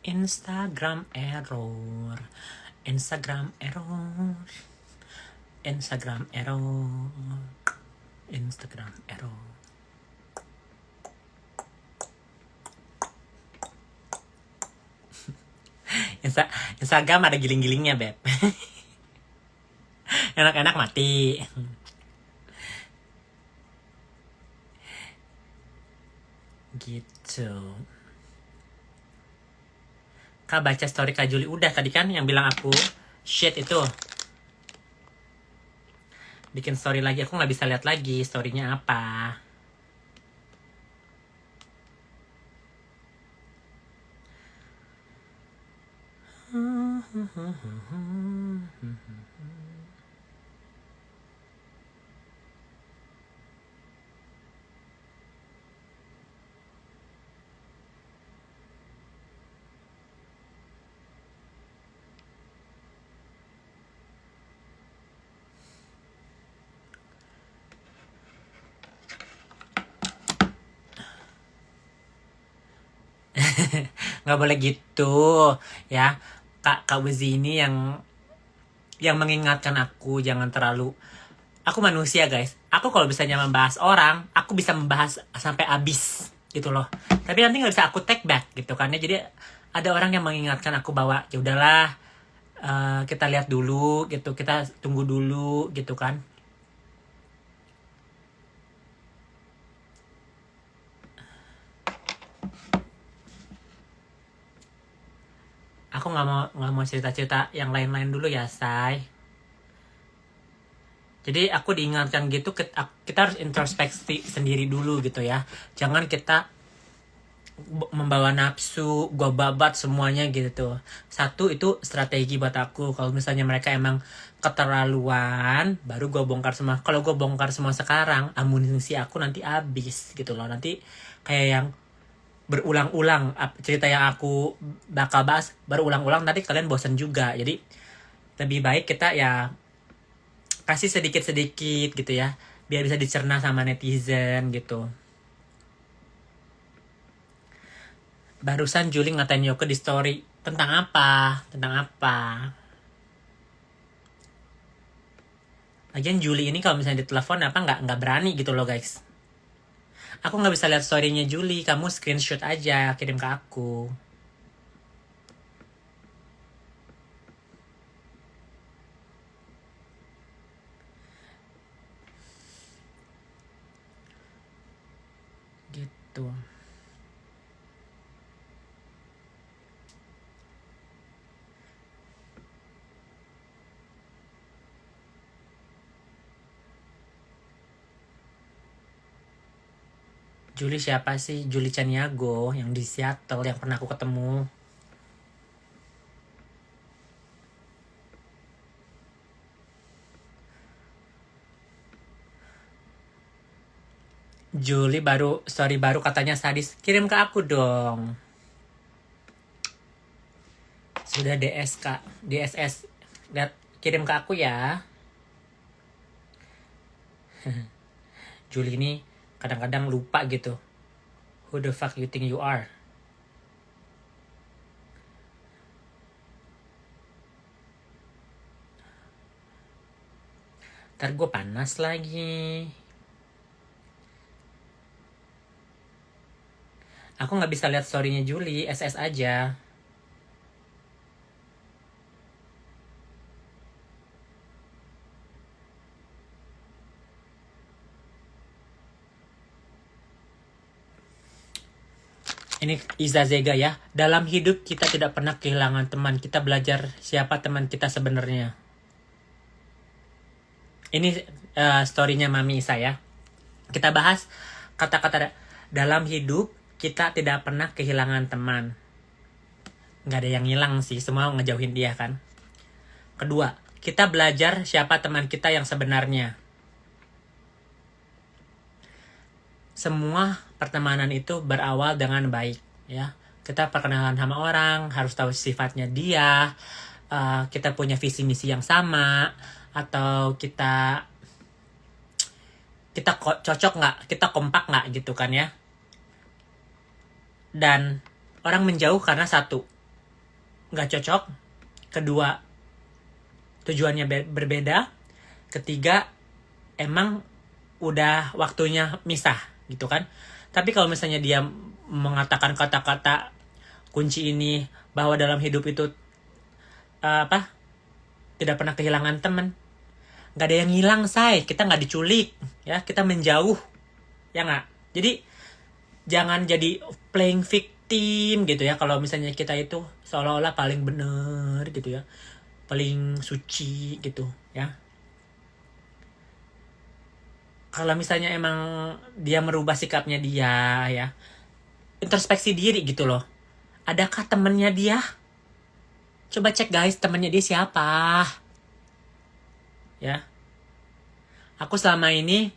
Instagram error. Instagram error. Instagram error. Instagram error. Instagram ada giling-gilingnya, Beb. Enak-enak mati. Gitu. Kak baca story Kak Juli udah tadi kan yang bilang aku shit itu. Bikin story lagi, aku nggak bisa lihat lagi storynya apa. Nggak boleh gitu ya. Kak Wezi ini yang mengingatkan aku jangan terlalu. Aku manusia guys. Aku kalau misalnya membahas orang, aku bisa membahas sampai habis gitu loh. Tapi nanti nggak bisa aku take back gitu kan ya. Jadi ada orang yang mengingatkan aku bahwa ya udahlah, kita lihat dulu gitu, kita tunggu dulu gitu kan. Aku nggak mau cerita-cerita yang lain-lain dulu ya, Say. Jadi aku diingatkan gitu, kita harus introspeksi sendiri dulu gitu ya. Jangan kita membawa nafsu, gue babat semuanya gitu. Satu itu strategi buat aku. Kalau misalnya mereka emang keterlaluan, baru gue bongkar semua. Kalau gue bongkar semua sekarang, amunisi aku nanti habis gitu loh. Nanti kayak yang berulang-ulang cerita yang aku bakal bahas berulang-ulang, nanti kalian bosan juga. Jadi lebih baik kita ya kasih sedikit-sedikit gitu ya, biar bisa dicerna sama netizen gitu. Barusan Juli ngatain Yoko di story tentang apa? Lagian Juli ini kalau misalnya ditelepon apa nggak berani gitu loh guys. Aku nggak bisa lihat storynya Juli, kamu screenshot aja kirim ke aku. Gitu. Juli siapa sih? Juli Caniago yang di Seattle yang pernah aku ketemu. Juli baru story baru katanya sadis. Kirim ke aku dong. Sudah DSS. Lihat, kirim ke aku ya. Juli ini kadang-kadang lupa gitu. Who the fuck you think you are? Ntar gue panas lagi. Aku gak bisa lihat storynya Juli, SS aja. Ini Iza Zega ya. Dalam hidup kita tidak pernah kehilangan teman. Kita belajar siapa teman kita sebenarnya. Ini storynya Mami Isa ya. Kita bahas kata-kata dalam hidup kita tidak pernah kehilangan teman. Gak ada yang hilang sih, semua ngejauhin dia kan. Kedua, kita belajar siapa teman kita yang sebenarnya. Semua pertemanan itu berawal dengan baik ya. Kita perkenalan sama orang, harus tahu sifatnya dia, kita punya visi misi yang sama, atau kita cocok nggak, kita kompak nggak gitu kan ya. Dan orang menjauh karena satu, nggak cocok. Kedua, tujuannya berbeda. Ketiga, emang udah waktunya misah gitu kan. Tapi kalau misalnya dia mengatakan kata-kata kunci ini, bahwa dalam hidup itu tidak pernah kehilangan teman, nggak ada yang hilang, say. Kita nggak diculik ya, kita menjauh ya nggak. Jadi jangan jadi playing victim gitu ya. Kalau misalnya kita itu seolah-olah paling bener gitu ya, paling suci gitu ya. Kalau misalnya emang dia merubah sikapnya dia ya, introspeksi diri gitu loh. Adakah temennya dia? Coba cek guys, temennya dia siapa? Ya. Aku selama ini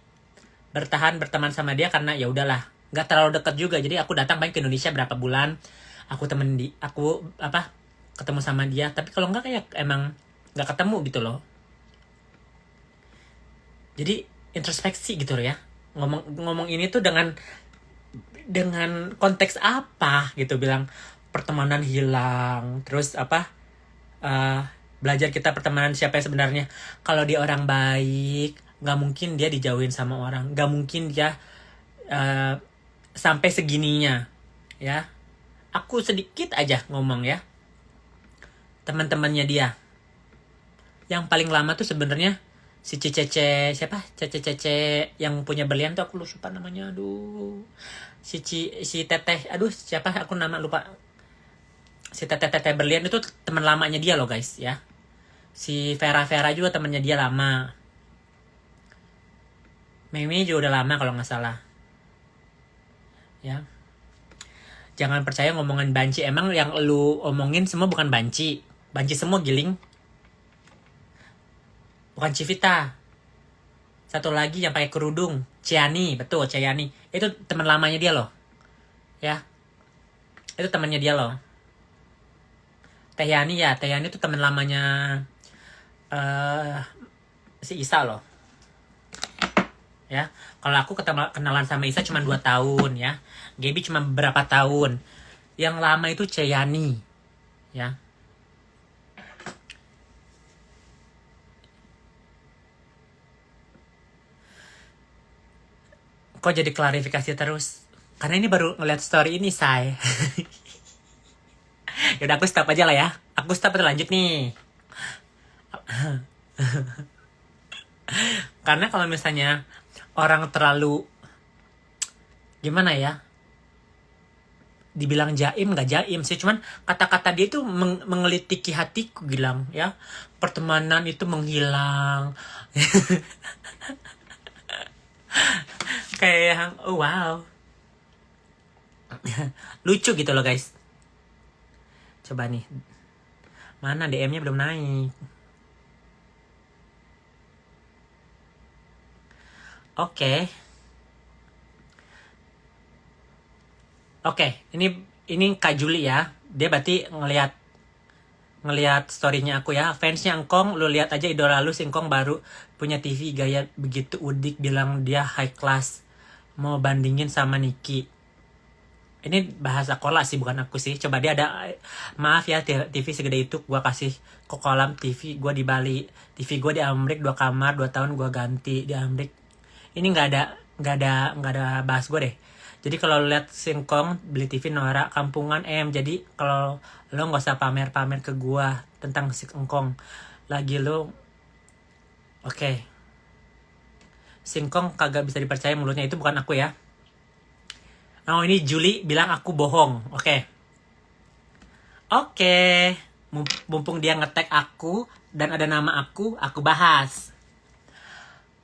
berteman sama dia karena ya udahlah, nggak terlalu dekat juga. Jadi aku datang paling ke Indonesia berapa bulan, aku ketemu sama dia. Tapi kalau nggak, kayak emang nggak ketemu gitu loh. Jadi introspeksi gitu loh ya. Ngomong ini tuh dengan konteks apa gitu, bilang pertemanan hilang, terus belajar kita pertemanan siapa yang sebenarnya. Kalau dia orang baik, nggak mungkin dia dijauhin sama orang, nggak mungkin dia sampai segininya ya. Aku sedikit aja ngomong ya, teman-temannya dia yang paling lama tuh sebenarnya si Cece yang punya berlian tuh, aku lupa namanya, aduh. Si Teteh, aduh siapa, aku nama lupa. Si Teteh berlian itu teman lamanya dia loh guys ya. Si Vera juga temannya dia lama. Mimi juga udah lama kalau nggak salah ya. Jangan percaya ngomongan banci. Emang yang lu omongin semua bukan banci semua, Giling. Bukan Civita. Satu lagi yang pakai kerudung, Ciani, betul, Ciani. Itu teman lamanya dia loh. Ya. Itu temannya dia loh. Teh Yani itu teman lamanya si Isa loh. Ya. Kalau aku kenalan sama Isa cuma 2 tahun ya. Gaby cuma berapa tahun. Yang lama itu Ciani. Ya. Kok jadi klarifikasi terus? Karena ini baru ngeliat story ini, say. Yaudah aku stop aja lah ya. Aku stop atau lanjut nih. Karena kalau misalnya orang terlalu gimana ya, dibilang jaim, nggak jaim sih, cuman kata-kata dia itu mengelitiki hatiku, bilang ya, pertemanan itu menghilang. Kayak oh wow. Lucu gitu loh guys. Coba nih, mana DM-nya belum naik. Oke, ini Kak Juli ya. Dia berarti ngelihat story-nya aku ya. Fansnya Engkong, lu lihat aja idola lu, si Engkong baru punya TV gaya begitu udik, bilang dia high class. Mau bandingin sama Niki. Ini bahasa kola sih, bukan aku sih. Coba dia ada, maaf ya, TV segede itu gua kasih ke kolam TV gua di Bali. TV gua di Amrik 2 kamar, 2 tahun gua ganti di Amrik. Ini nggak ada bahas gua deh. Jadi kalau lihat Singkong beli TV norak kampungan jadi kalau lo nggak usah pamer-pamer ke gua tentang Singkong. Lagi lo oke. Singkong kagak bisa dipercaya mulutnya, itu bukan aku ya. Oh, ini Juli bilang aku bohong. Oke. Mumpung dia nge-tag aku dan ada nama aku bahas.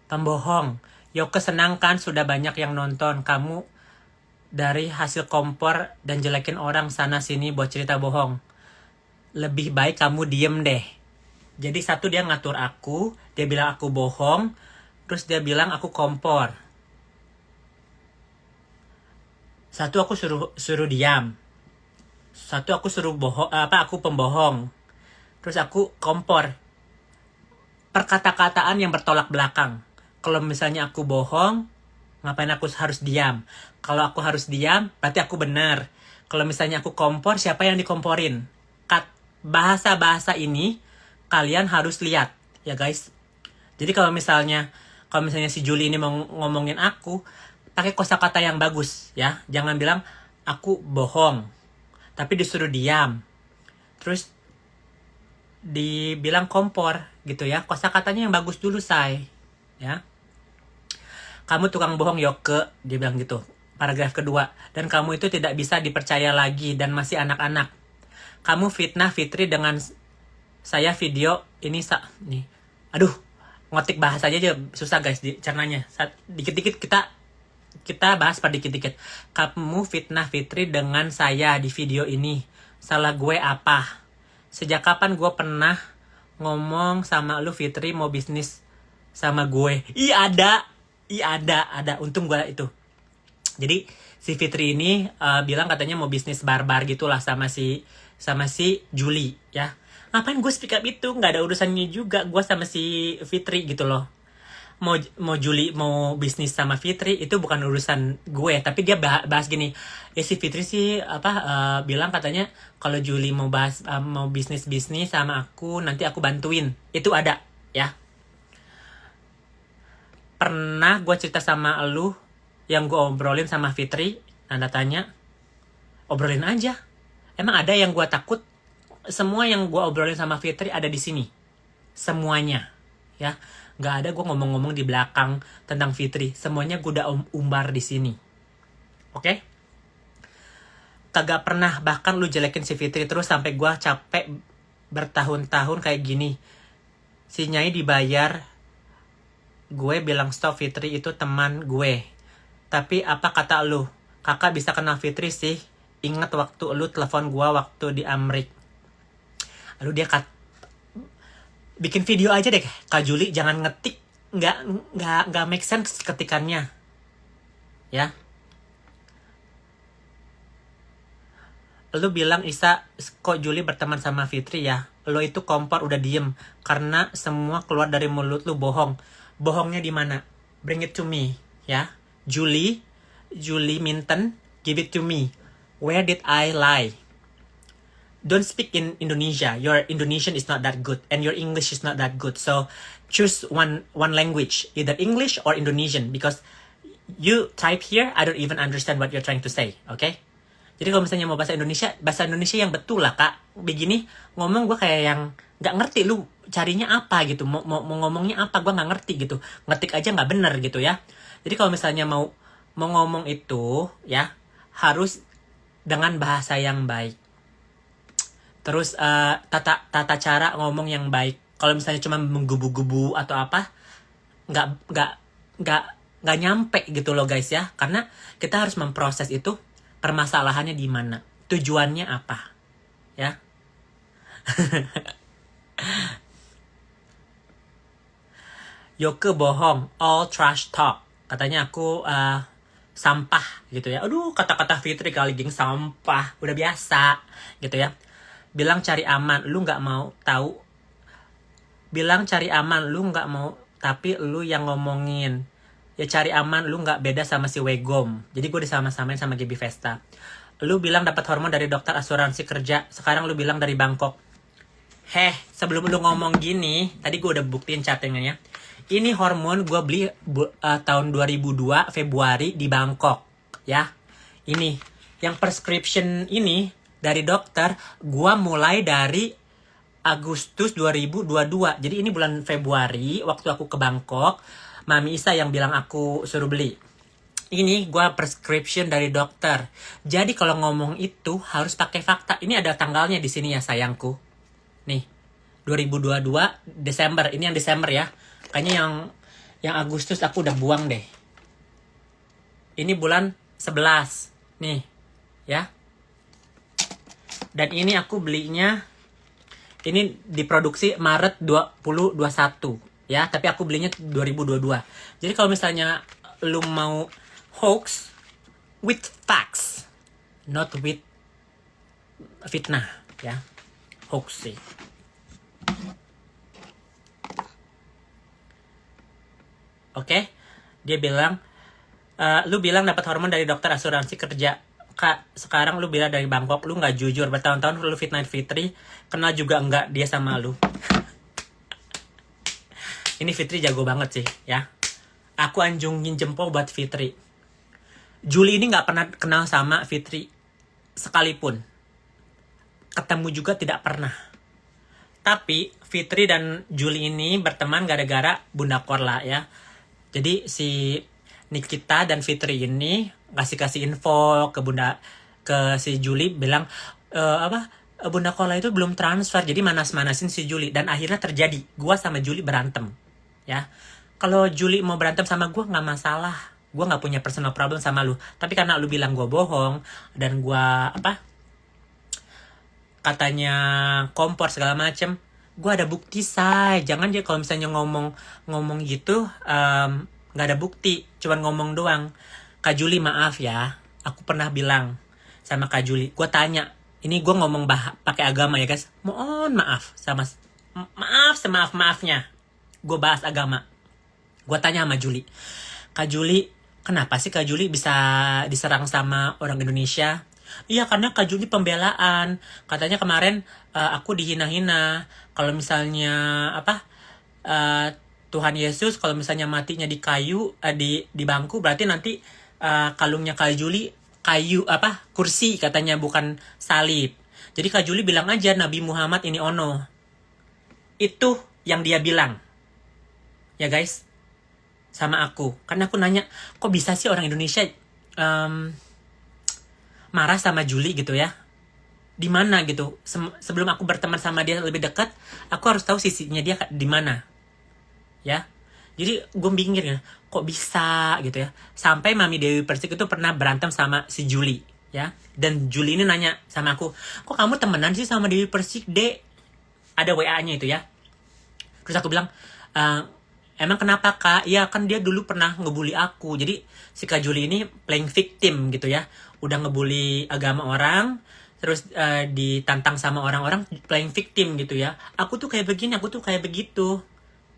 Pembohong. Yoke senang kan sudah banyak yang nonton. Kamu dari hasil kompor dan jelekin orang sana sini buat cerita bohong. Lebih baik kamu diem deh. Jadi satu, dia ngatur aku, dia bilang aku bohong, terus dia bilang aku kompor. Satu, aku suruh diam. Satu, aku suruh aku pembohong. Terus aku kompor. Perkata-kataan yang bertolak belakang. Kalau misalnya aku bohong, ngapain aku harus diam? Kalau aku harus diam, berarti aku benar. Kalau misalnya aku kompor, siapa yang dikomporin? Cut. bahasa-bahasa ini kalian harus lihat ya guys. Jadi kalau misalnya si Julie ini mau ngomongin aku, pakai kosakata yang bagus ya. Jangan bilang aku bohong, tapi disuruh diam. Terus dibilang kompor gitu ya. Kosakatanya yang bagus dulu, say. Ya. Kamu tukang bohong, Yoke, dia bilang gitu. Paragraf kedua. Dan kamu itu tidak bisa dipercaya lagi dan masih anak-anak. Kamu fitnah Fitri dengan saya video ini nih. Aduh, ngotik bahasa aja susah guys di cernanya. Dikit-dikit kita bahas per dikit-dikit. Kamu fitnah Fitri dengan saya di video ini. Salah gue apa? Sejak kapan gue pernah ngomong sama lu Fitri mau bisnis sama gue? Ada. Untung gue itu. Jadi si Fitri ini bilang katanya mau bisnis barbar gitulah sama si Julie ya. Ngapain gue speak up itu? Nggak ada urusannya juga gue sama si Fitri gitu loh. Mau Julie mau bisnis sama Fitri itu bukan urusan gue, tapi dia bahas gini. Ya si Fitri sih bilang katanya kalau Julie mau bisnis sama aku nanti aku bantuin. Itu ada ya. Pernah gue cerita sama lu yang gue obrolin sama Fitri, tanda tanya. Obrolin aja. Emang ada yang gue takut? Semua yang gue obrolin sama Fitri ada di sini. Semuanya. Ya. Gak ada gue ngomong-ngomong di belakang tentang Fitri. Semuanya gue udah umbar di sini. Oke? Kagak pernah bahkan lu jelekin si Fitri terus sampai gue capek bertahun-tahun kayak gini. Si Nyai dibayar. Gue bilang stop, Fitri itu teman gue. Tapi apa kata lu? Kakak bisa kenal Fitri sih. Ingat waktu lu telepon gue waktu di Amrik. Lalu dia bikin video aja deh Kak Julie, jangan ngetik. Nggak make sense ketikannya. Ya. Lu bilang Isa kok Julie berteman sama Fitri ya? Lu itu kompor udah diem karena semua keluar dari mulut lu bohong. Bohongnya di mana? Bring it to me, ya. Julie Minton, give it to me. Where did I lie? Don't speak in Indonesia. Your Indonesian is not that good and your English is not that good. So choose one language, either English or Indonesian, because you type here, I don't even understand what you're trying to say, okay? Jadi kalau misalnya mau bahasa Indonesia yang betul lah kak. Begini ngomong gue kayak yang nggak ngerti lu carinya apa gitu, mau ngomongnya apa gue nggak ngerti gitu, ngetik aja nggak bener gitu ya. Jadi kalau misalnya mau ngomong itu ya harus dengan bahasa yang baik. Terus tata cara ngomong yang baik. Kalau misalnya cuma menggebu-gebu atau apa, nggak nyampe gitu loh guys ya. Karena kita harus memproses itu. Permasalahannya di mana? Tujuannya apa? Ya. Yoke bohong, all trash talk. Katanya aku sampah gitu ya. Aduh, kata-kata Fitri kali geng sampah. Udah biasa gitu ya. Bilang cari aman, lu nggak mau tahu. Bilang cari aman, lu nggak mau, tapi lu yang ngomongin. Ya cari aman, lu nggak beda sama si Wegom. Jadi gue disama-samain sama Gaby Vesta. Lu bilang dapat hormon dari dokter asuransi kerja. Sekarang lu bilang dari Bangkok. Sebelum lu ngomong gini, tadi gue udah buktiin chattingannya. Ini hormon gue beli tahun 2002 Februari di Bangkok. Ya, ini yang prescription ini dari dokter. Gue mulai dari Agustus 2022. Jadi ini bulan Februari waktu aku ke Bangkok. Mami Isa yang bilang aku suruh beli. Ini gue prescription dari dokter. Jadi kalau ngomong itu harus pakai fakta. Ini ada tanggalnya di sini ya sayangku. Nih, 2022 Desember. Ini yang Desember ya. Kayaknya yang Agustus aku udah buang deh. Ini bulan 11. Nih, ya. Dan ini aku belinya. Ini diproduksi Maret 2021. Ya, tapi aku belinya 2022. Jadi kalau misalnya lu mau hoax with facts, not with fitnah, ya. Hoax sih. Oke? Dia bilang lu bilang dapat hormon dari dokter asuransi kerja. Kak, sekarang lu bilang dari Bangkok, lu nggak jujur. Bertahun-tahun lu fitnahin Fitri, kenal juga enggak dia sama lu. Ini Fitri jago banget sih, ya. Aku anjungin jempol buat Fitri. Juli ini nggak pernah kenal sama Fitri sekalipun. Ketemu juga tidak pernah. Tapi Fitri dan Juli ini berteman gara-gara Bunda Korla, ya. Jadi si Nikita dan Fitri ini kasih info ke si Juli, bilang Bunda Korla itu belum transfer, jadi manas-manasin si Juli, dan akhirnya terjadi gua sama Juli berantem, ya. Kalau Juli mau berantem sama gua nggak masalah, gua nggak punya personal problem sama lu. Tapi karena lu bilang gua bohong dan gua katanya kompor segala macem, gue ada bukti, say. Jangan aja kalau misalnya ngomong gitu nggak ada bukti, cuman ngomong doang. Kak Juli, maaf ya, aku pernah bilang sama Kak Juli, gue tanya, ini gue ngomong pakai agama ya guys, mohon maaf semaaf-maafnya gue bahas agama. Gue tanya sama Juli, Kak Juli, kenapa sih Kak Juli bisa diserang sama orang Indonesia? Iya, karena Kak Juli pembelaan. Katanya kemarin aku dihina-hina. Kalau misalnya Tuhan Yesus kalau misalnya matinya di kayu, di bangku, berarti nanti kalungnya Kak Juli kursi katanya, bukan salib. Jadi Kak Juli bilang aja Nabi Muhammad ini ono. Itu yang dia bilang. Ya guys, sama aku. Karena aku nanya, kok bisa sih orang Indonesia marah sama Juli gitu ya? Di mana gitu? Sebelum aku berteman sama dia lebih dekat, aku harus tahu sisinya dia di mana. Ya. Jadi gue bingung ya, kok bisa gitu ya? Sampai Mami Dewi Persik itu pernah berantem sama si Juli, ya. Dan Juli ini nanya sama aku, kok kamu temenan sih sama Dewi Persik, Dek? Ada WA-nya itu ya. Terus aku bilang, emang kenapa Kak? Ya kan dia dulu pernah ngebully aku. Jadi si Kak Juli ini playing victim gitu ya. Udah ngebully agama orang, terus ditantang sama orang-orang, playing victim gitu ya. Aku tuh kayak begini, aku tuh kayak begitu.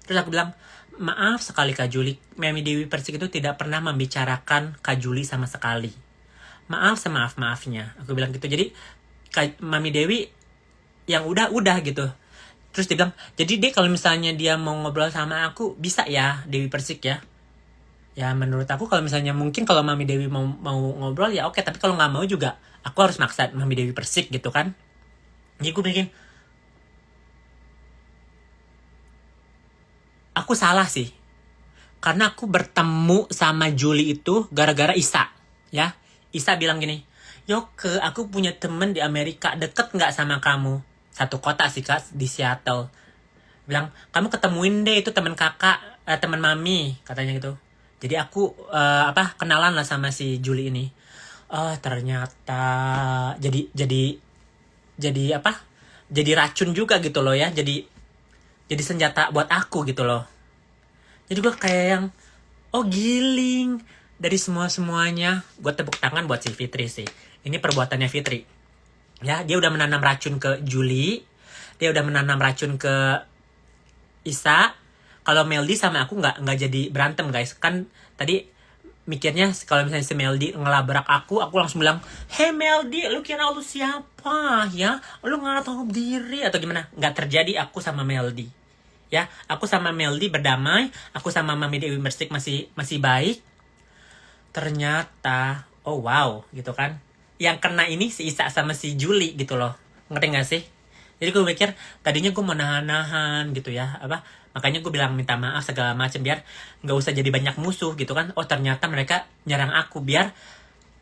Terus aku bilang, maaf sekali Kak Juli, Mami Dewi Persik itu tidak pernah membicarakan Kak Juli sama sekali. Maaf semaaf-maafnya. Aku bilang gitu. Jadi Mami Dewi yang udah gitu. Terus dia bilang, jadi deh kalau misalnya dia mau ngobrol sama aku, bisa ya Dewi Persik ya. Ya menurut aku kalau misalnya mungkin kalau Mami Dewi mau ngobrol ya oke, tapi kalau nggak mau juga aku harus maksa Mami Dewi Persik gitu kan. Jadi gue bikin, aku salah sih, karena aku bertemu sama Juli itu gara-gara Isa, ya. Isa bilang gini, Yoke, aku punya temen di Amerika, deket nggak sama kamu? Satu kota sih Kak, di Seattle. Bilang, kamu ketemuin deh itu temen kakak, temen Mami, katanya gitu. Jadi aku kenalan lah sama si Juli ini. Ternyata jadi racun juga gitu loh ya. Jadi senjata buat aku gitu loh. Jadi gue kayak yang giling. Dari semuanya gue tepuk tangan buat si Fitri sih. Ini perbuatannya Fitri. Ya, dia udah menanam racun ke Juli. Dia udah menanam racun ke Isa. Kalau Meldi sama aku nggak jadi berantem guys. Kan tadi mikirnya kalau misalnya si Meldi ngelabrak aku langsung bilang, hey Meldi, lu kira lu siapa ya? Lu nggak tahu diri atau gimana? Nggak terjadi aku sama Meldi. Ya, aku sama Meldi berdamai. Aku sama Mami Dewi Persik masih baik. Ternyata, oh wow gitu kan. Yang kena ini si Isa sama si Juli gitu loh. Ngerti gak sih? Jadi gue mikir tadinya gue mau nahan gitu ya, makanya gue bilang minta maaf segala macam biar nggak usah jadi banyak musuh gitu kan. Oh ternyata mereka nyerang aku, biar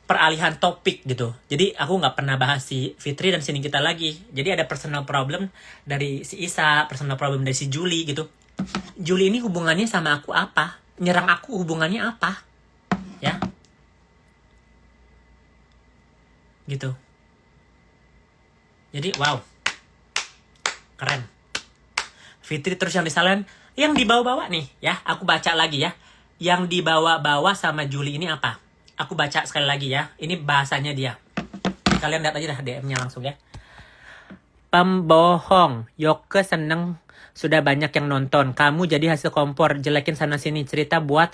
peralihan topik gitu. Jadi aku nggak pernah bahas si Fitri dan si Nikita lagi. Jadi ada personal problem dari si Isa, personal problem dari si Juli gitu. Juli ini hubungannya sama aku apa? Nyerang aku hubungannya apa? Ya, gitu. Jadi wow, keren. Fitri terus yang disalahin, yang dibawa-bawa nih ya, aku baca lagi ya. Yang dibawa-bawa sama Juli ini apa? Aku baca sekali lagi ya. Ini bahasanya dia. Kalian lihat aja dah DM-nya langsung ya. Pembohong, Yoke seneng sudah banyak yang nonton. Kamu jadi hasil kompor, jelekin sana sini, cerita buat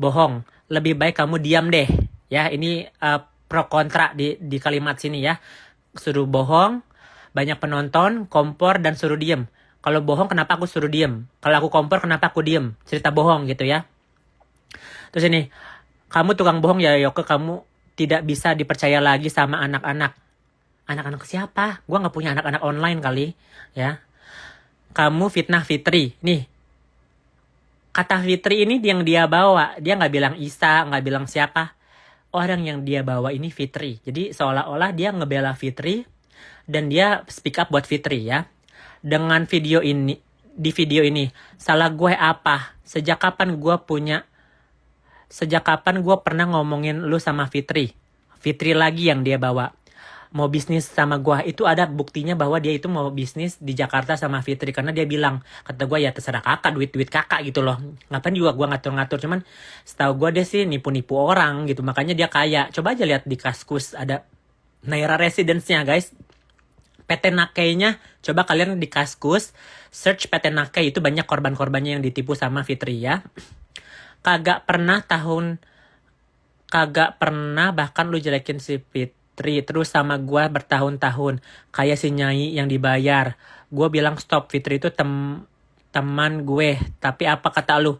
bohong. Lebih baik kamu diam deh. Ya, ini pro kontra di kalimat sini ya. Suruh bohong, banyak penonton, kompor, dan suruh diem. Kalau bohong kenapa aku suruh diem? Kalau aku kompor kenapa aku diem? Cerita bohong gitu ya. Terus ini, kamu tukang bohong ya Yoke, kamu tidak bisa dipercaya lagi sama anak-anak. Anak-anak siapa? Gua nggak punya anak-anak online kali ya. Kamu fitnah Fitri. Nih, kata Fitri ini yang dia bawa. Dia nggak bilang Isa, nggak bilang siapa. Orang yang dia bawa ini Fitri. Jadi seolah-olah dia ngebela Fitri dan dia speak up buat Fitri ya. Dengan video ini, di video ini, salah gue apa? Sejak kapan gue pernah ngomongin lu sama Fitri? Fitri lagi yang dia bawa. Mau bisnis sama gue, itu ada buktinya bahwa dia itu mau bisnis di Jakarta sama Fitri. Karena dia bilang, kata gue ya terserah kakak, duit kakak gitu loh. Ngapain juga gue ngatur-ngatur, cuman setahu gue dia sih nipu-nipu orang gitu. Makanya dia kaya. Coba aja lihat di Kaskus, ada Naira Residence-nya guys. PT Nakei-nya, coba kalian di Kaskus, search PT Nakei, itu banyak korban-korbannya yang ditipu sama Fitri ya. Kagak pernah bahkan lu jelekin si Fitri terus sama gue bertahun-tahun kayak si Nyai yang dibayar. Gue bilang stop, Fitri itu teman gue. Tapi apa kata lu?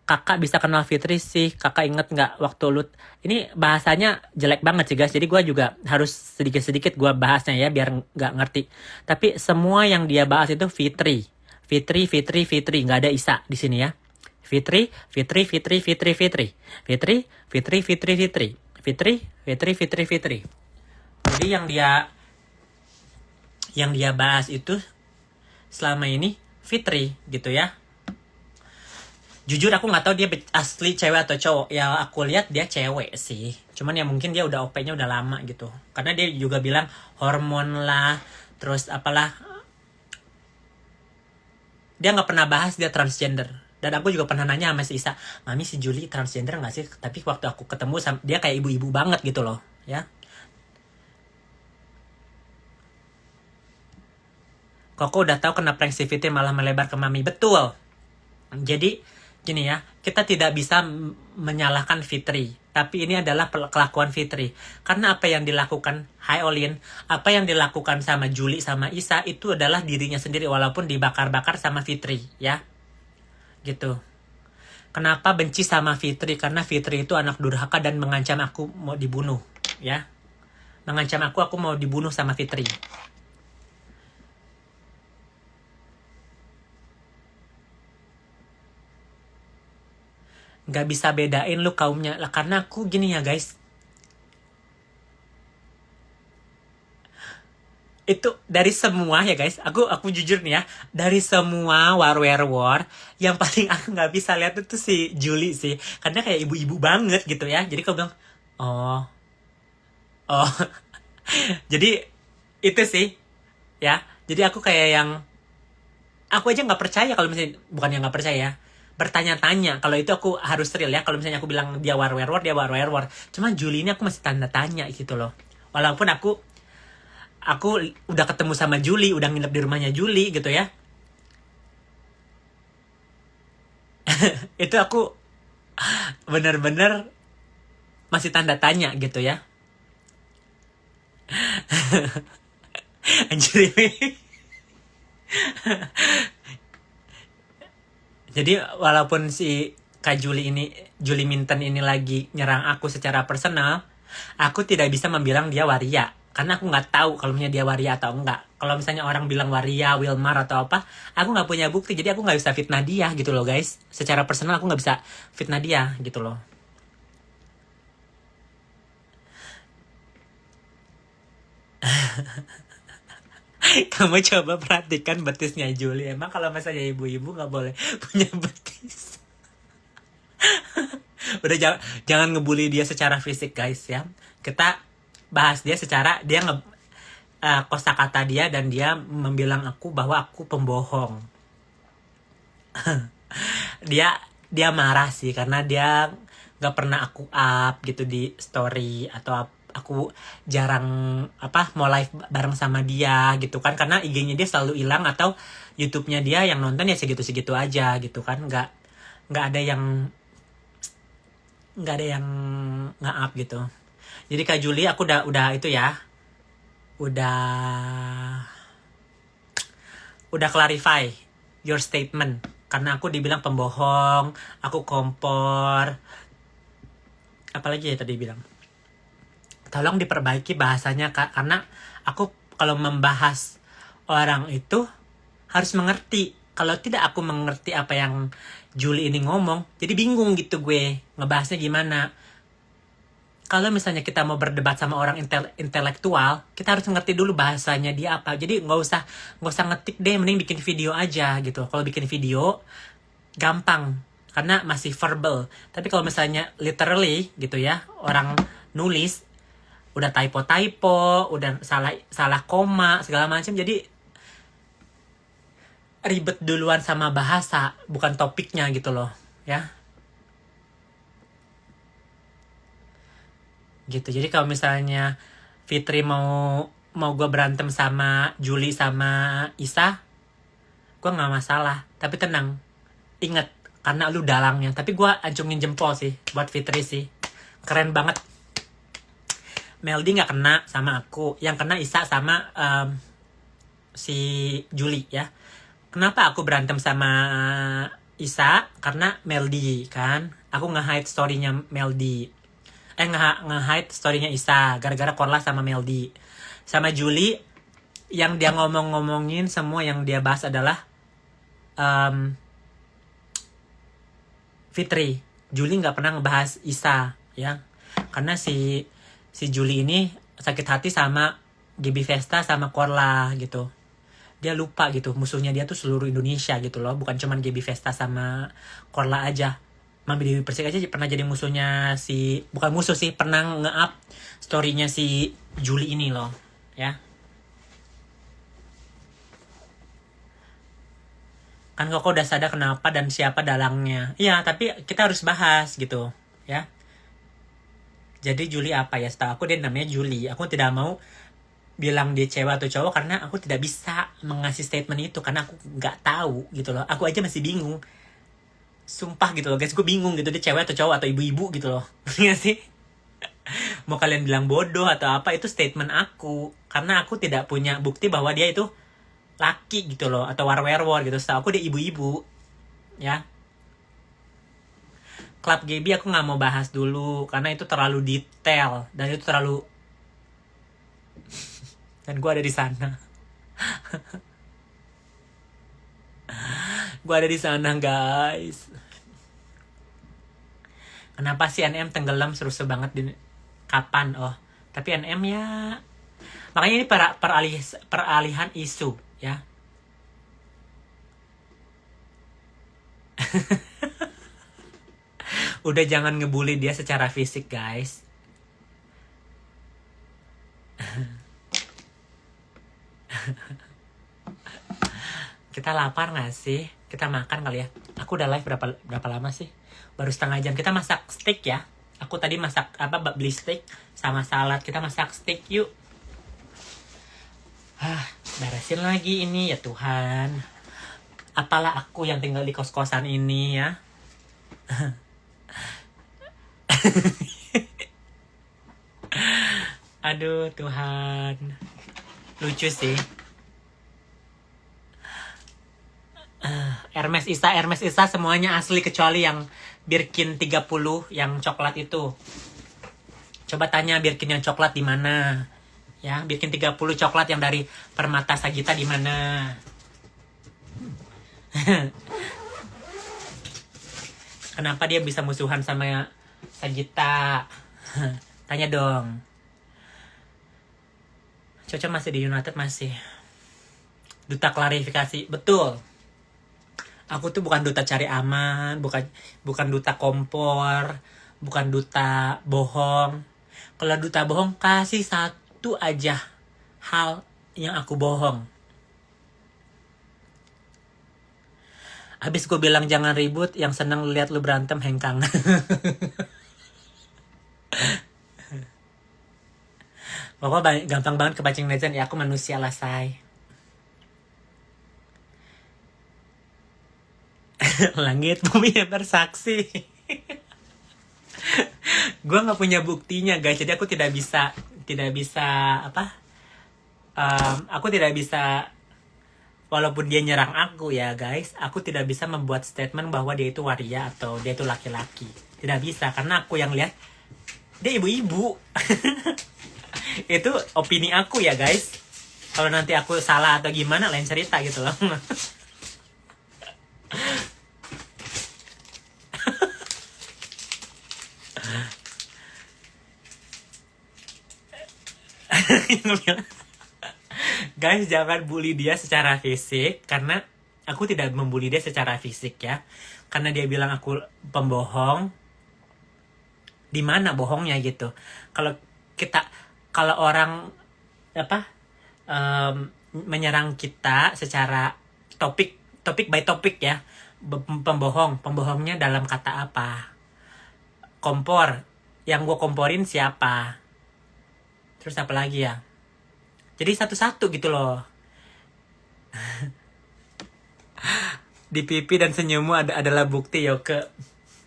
Kakak bisa kenal Fitri sih. Kakak inget nggak waktu lu? Ini bahasanya jelek banget sih guys. Jadi gue juga harus sedikit-sedikit gue bahasnya ya biar nggak ngerti. Tapi semua yang dia bahas itu Fitri. Fitri. Nggak ada Isa di sini ya. Fitri. Jadi yang dia bahas itu selama ini Fitri gitu ya. Jujur aku nggak tahu dia asli cewek atau cowok. Ya aku lihat dia cewek sih. Cuman ya mungkin dia udah OP-nya udah lama gitu. Karena dia juga bilang hormon lah, terus apalah. Dia nggak pernah bahas dia transgender. Dan aku juga pernah nanya sama si Isa, Mami si Juli transgender gak sih? Tapi waktu aku ketemu dia kayak ibu-ibu banget gitu loh ya. Koko udah tahu kena prank si Fitri malah melebar ke Mami. Betul. Jadi gini ya, kita tidak bisa menyalahkan Fitri. Tapi ini adalah kelakuan Fitri. Karena apa yang dilakukan Olin, apa yang dilakukan sama Juli sama Isa itu adalah dirinya sendiri walaupun dibakar-bakar sama Fitri ya. Gitu. Kenapa benci sama Fitri? Karena Fitri itu anak durhaka dan mengancam aku mau dibunuh, ya. Mengancam aku mau dibunuh sama Fitri. Gak bisa bedain lu kaumnya lah, karena aku gini ya guys. Itu dari semua ya guys, aku jujur nih ya, dari semua war yang paling aku nggak bisa lihat itu si Juli sih, karena kayak ibu-ibu banget gitu ya. Jadi aku bilang oh jadi itu sih ya. Jadi aku kayak yang aku aja nggak percaya kalau misalnya, bukan yang nggak percaya, bertanya-tanya. Kalau itu aku harus real ya. Kalau misalnya aku bilang dia war, cuman Juli ini aku masih tanda tanya gitu loh. Walaupun aku udah ketemu sama Juli, udah nginep di rumahnya Juli gitu ya. Itu aku bener-bener masih tanda tanya gitu ya. Anjir ini. Jadi walaupun si Kak Juli Minten ini lagi nyerang aku secara personal, aku tidak bisa membilang dia waria. Karena aku nggak tahu kalau misalnya dia waria atau enggak. Kalau misalnya orang bilang waria, Wilmar atau apa, aku nggak punya bukti. Jadi aku nggak bisa fitnah dia gitu loh guys. Secara personal aku nggak bisa fitnah dia gitu loh. Kamu coba perhatikan betisnya Juli. Emang kalau misalnya ibu-ibu nggak boleh punya betis. Udah jangan ngebully dia secara fisik guys ya. Kita bahas dia secara dia kosakata dia, dan dia membilang aku bahwa aku pembohong. dia marah sih karena dia nggak pernah aku up gitu di story, atau aku jarang mau live bareng sama dia gitu kan, karena IG-nya dia selalu hilang, atau YouTube-nya dia yang nonton ya segitu-segitu aja gitu kan, nggak ada yang nge-up gitu. Jadi Kak Juli, aku udah itu ya, udah clarify your statement, karena aku dibilang pembohong, aku kompor, apalagi ya tadi bilang. Tolong diperbaiki bahasanya Kak, karena aku kalau membahas orang itu harus mengerti. Kalau tidak aku mengerti apa yang Juli ini ngomong, jadi bingung gitu gue ngebahasnya gimana. Kalau misalnya kita mau berdebat sama orang intelektual, kita harus ngerti dulu bahasanya dia apa. Jadi nggak usah ngetik deh, mending bikin video aja gitu. Kalau bikin video gampang karena masih verbal. Tapi kalau misalnya literally gitu ya, orang nulis udah typo, udah salah koma segala macam, jadi ribet duluan sama bahasa, bukan topiknya gitu loh, ya. Gitu. Jadi kalau misalnya Fitri mau gue berantem sama Juli sama Isa, gue nggak masalah. Tapi tenang, inget karena lu dalangnya. Tapi gue acungin jempol sih buat Fitri sih, keren banget. Meldi nggak kena sama aku, yang kena Isa sama si Juli ya. Kenapa aku berantem sama Isa? Karena Meldi kan, aku nge-hide story-nya Meldi. Nge-hide story-nya Isa gara-gara Korla sama Meldi. Sama Juli, yang dia ngomongin semua yang dia bahas adalah Fitri. Juli nggak pernah ngebahas Isa ya, karena si Juli ini sakit hati sama GB Vesta sama Korla gitu. Dia lupa gitu, musuhnya dia tuh seluruh Indonesia gitu loh, bukan cuman GB Vesta sama Korla aja. Mami Dewi Persik aja pernah jadi musuhnya bukan musuh sih, pernah nge-up story-nya si Juli ini loh, ya. Kan kok udah sadar kenapa dan siapa dalangnya. Iya, tapi kita harus bahas gitu, ya. Jadi Juli apa ya? Setahu aku dia namanya Juli. Aku tidak mau bilang dia cewek atau cowok karena aku tidak bisa mengasih statement itu karena aku nggak tahu gitu loh. Aku aja masih bingung. Sumpah gitu loh guys, gue bingung gitu dia cewek atau cowok atau ibu-ibu gitu loh. Nggak sih? Mau kalian bilang bodoh atau apa, itu statement aku. Karena aku tidak punya bukti bahwa dia itu laki gitu loh, atau werewolf gitu. Setahu aku dia ibu-ibu, ya. Club GB aku nggak mau bahas dulu karena itu terlalu detail dan itu terlalu dan gue ada di sana. Gue ada di sana guys. Kenapa sih NM tenggelam seru banget di kapan? Oh, tapi NM ya. Makanya ini peralihan isu ya. Udah jangan ngebully dia secara fisik guys. Kita lapar gak sih? Kita makan kali ya. Aku udah live berapa lama sih? Baru setengah jam. Kita masak steak ya. Aku tadi masak beli steak sama salad. Kita masak steak yuk. Beresin lagi ini ya Tuhan. Apalah aku yang tinggal di kos-kosan ini ya. Aduh Tuhan. Lucu sih. Hermes Isa semuanya asli kecuali yang Birkin 30 yang coklat itu. Coba tanya Birkin yang coklat di mana? Ya, Birkin 30 coklat yang dari Permata Sagita di mana? Kenapa dia bisa musuhan sama Sagita? Tanya dong. Coco masih di United masih. Duta klarifikasi, betul. Aku tuh bukan duta cari aman, bukan duta kompor, bukan duta bohong. Kalau duta bohong kasih satu aja hal yang aku bohong. Habis gue bilang jangan ribut, yang seneng lihat lu berantem hengkang. Pokoknya gampang banget kepancing netizen, ya aku manusia lah say. Langit bumi bersaksi. Gue nggak punya buktinya guys, jadi aku tidak bisa apa, aku tidak bisa, walaupun dia nyerang aku ya guys, aku tidak bisa membuat statement bahwa dia itu waria atau dia itu laki-laki. Tidak bisa, karena aku yang lihat dia ibu-ibu. Itu opini aku ya guys. Kalau nanti aku salah atau gimana lain cerita gitu loh. Guys, jangan bully dia secara fisik, karena aku tidak membuli dia secara fisik ya. Karena dia bilang aku pembohong. Di mana bohongnya gitu? Kalau kita, kalau orang apa, menyerang kita secara topik by topik ya, pembohongnya dalam kata apa? Kompor, yang gue komporin siapa? Terus apa lagi ya? Jadi satu-satu gitu loh. Di pipi dan senyummu adalah bukti yo, ke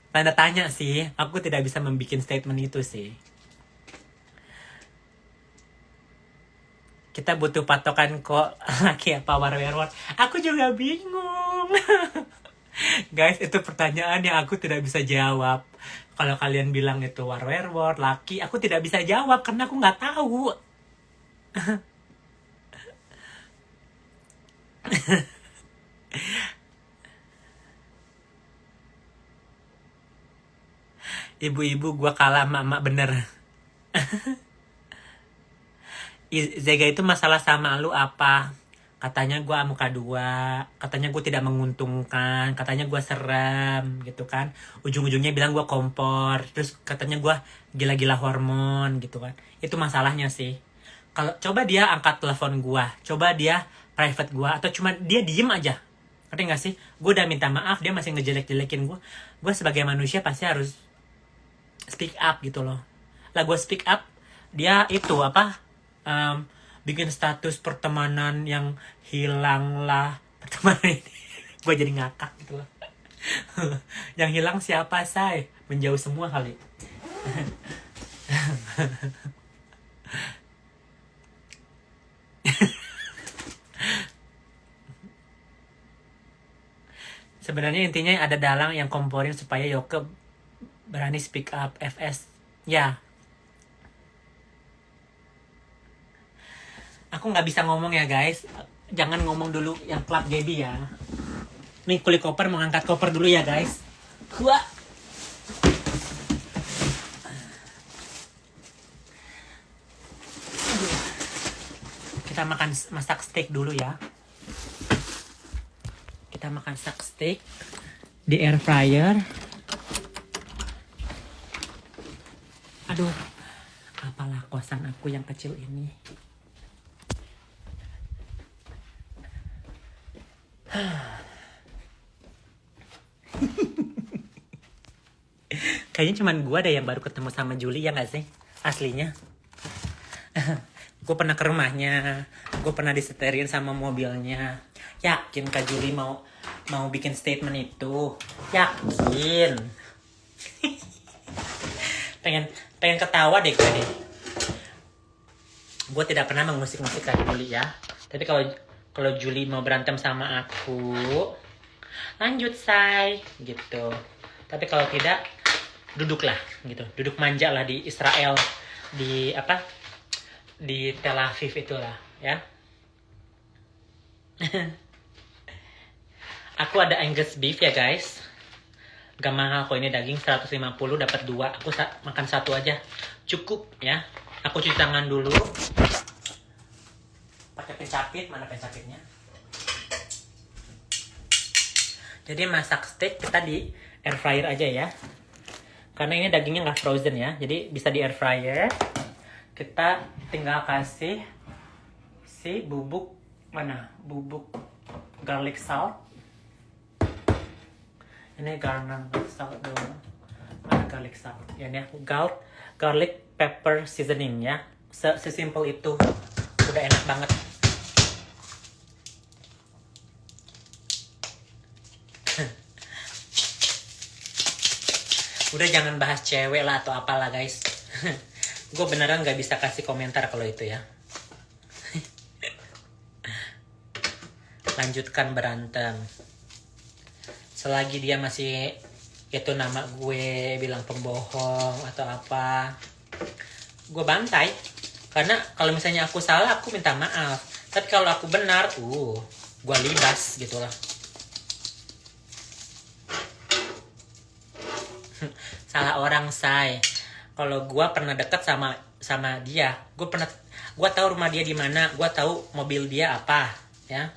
tanda tanya sih. Aku tidak bisa membuat statement itu sih. Kita butuh patokan kok, laki apa werewolf. Aku juga bingung. Guys, itu pertanyaan yang aku tidak bisa jawab. Kalau kalian bilang itu werewolf, laki, aku tidak bisa jawab karena aku nggak tahu. Ibu-ibu gua kalah emak bener. Zega itu masalah sama lu apa? Katanya gua muka dua, katanya gua tidak menguntungkan, katanya gua serem gitu kan. Ujung-ujungnya bilang gua kompor, terus katanya gua gila-gila hormon gitu kan. Itu masalahnya sih. Kalau coba dia angkat telepon gua, coba dia private gua, atau cuma dia diem aja. Ngerti gak sih? Gue udah minta maaf, dia masih ngejelek-jelekin gue. Gue sebagai manusia pasti harus speak up gitu loh. Lah gue speak up, dia itu apa, bikin status pertemanan yang hilang lah. Pertemanan ini gue jadi ngakak gitu loh. Yang hilang siapa say? Menjauh semua kali. Sebenarnya intinya ada dalang yang komporin supaya Yoke berani speak up. FS ya. Aku nggak bisa ngomong ya guys. Jangan ngomong dulu yang Club Gaby ya. Nih kulit koper, mau ngangkat koper dulu ya guys. Wah. Kita masak steak dulu ya. Kita makan steak di air fryer. Aduh, apalah kosan aku yang kecil ini. Kayaknya cuman gue deh yang baru ketemu sama Julie ya gak sih? Aslinya. Gue pernah ke rumahnya, gue pernah diseterin sama mobilnya. Yakin Kak Julie mau bikin statement itu? Yakin. pengen ketawa deh gue deh. Gue tidak pernah mengusik-musik Kak Julie ya. Tapi kalau Julie mau berantem sama aku, lanjut say gitu. Tapi kalau tidak, duduklah gitu. Duduk manja lah di Israel, di apa? Di Tel Aviv itulah ya. Aku ada Angus beef ya guys. Gak mahal kok ini, daging 150 dapat 2. Aku makan 1 aja. Cukup ya. Aku cuci tangan dulu. Pakai pencapit, mana pencapitnya? Jadi masak steak kita di air fryer aja ya. Karena ini dagingnya nggak frozen ya. Jadi bisa di air fryer. Kita tinggal kasih si bubuk garlic salt. Ini garlic salt dulu. Mana garlic salt? Ya ini garlic pepper seasoning ya. Sesimpel itu. Udah enak banget. Udah jangan bahas cewek lah atau apalah guys. Gue beneran gak bisa kasih komentar kalau itu ya. Lanjutkan berantem. Selagi dia masih itu nama gue bilang pembohong atau apa, gue bantai. Karena kalau misalnya aku salah, aku minta maaf. Tapi kalau aku benar, gue libas gitu lah. Salah orang, say. Kalau gue pernah deket sama dia, gue tahu rumah dia di mana, gue tahu mobil dia apa, ya.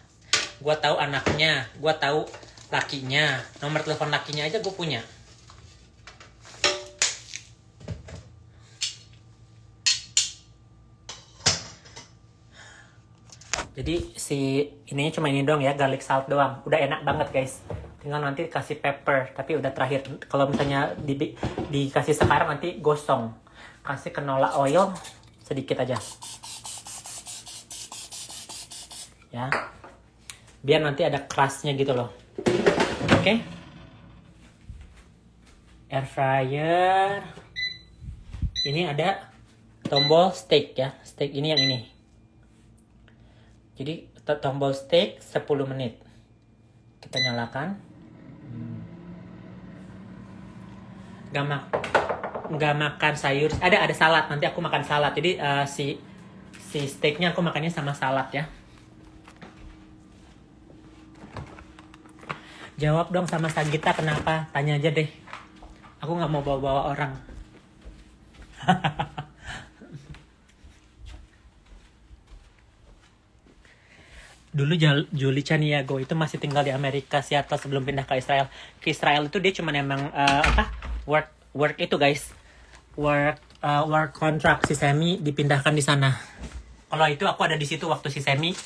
Gue tahu anaknya, gue tahu lakinya, nomor telepon lakinya aja gue punya. Jadi si ininya cuma ini doang ya, garlic salt doang. Udah enak banget guys. Tinggal nanti kasih pepper, tapi udah terakhir. Kalau misalnya dikasih sekarang nanti gosong. Kasih canola oil sedikit aja. Ya. Biar nanti ada crustnya gitu loh. Oke. Air fryer. Ini ada tombol steak ya. Steak ini yang ini. Jadi tombol steak 10 menit. Kita nyalakan. Gak makan sayur. Ada salad. Nanti aku makan salad. Jadi si steaknya aku makannya sama salad ya. Jawab dong sama Sagita kenapa? Tanya aja deh. Aku gak mau bawa-bawa orang. Dulu Julie Chaniago itu masih tinggal di Amerika, Seattle, sebelum pindah ke Israel. Ke Israel itu dia cuma emang work itu guys. Work contract si Semi dipindahkan di sana. Kalau itu aku ada di situ waktu si Semi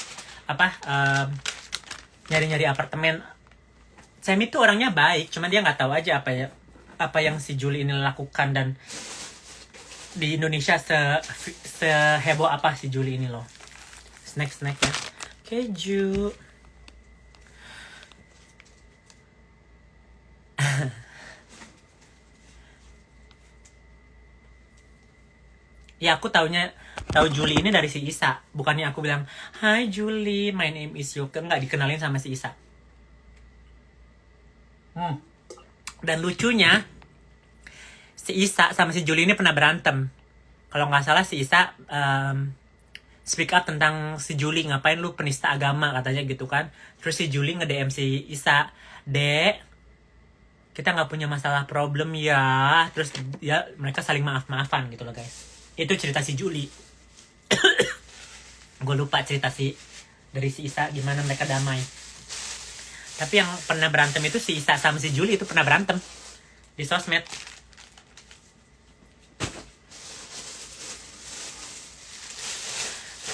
nyari-nyari apartemen. Semi tuh orangnya baik, cuma dia nggak tahu aja apa yang si Julie ini lakukan, dan di Indonesia seheboh apa si Julie ini loh. Snack ya. Keju. Ya aku tahu Julie ini dari si Isa. Bukannya aku bilang, "Hai Julie, my name is Yoke." Nggak dikenalin sama si Isa. Dan lucunya si Isa sama si Julie ini pernah berantem. Kalau nggak salah si Isa speak up tentang si Julie, ngapain lu penista agama katanya gitu kan. Terus si Julie nge-DM si Isa, "Dek, kita nggak punya masalah problem ya." Terus ya mereka saling maaf-maafan gitu loh guys. Itu cerita si Julie. Gue lupa cerita dari si Isa gimana mereka damai. Tapi yang pernah berantem itu si Isa sama si Julie itu pernah berantem di sosmed.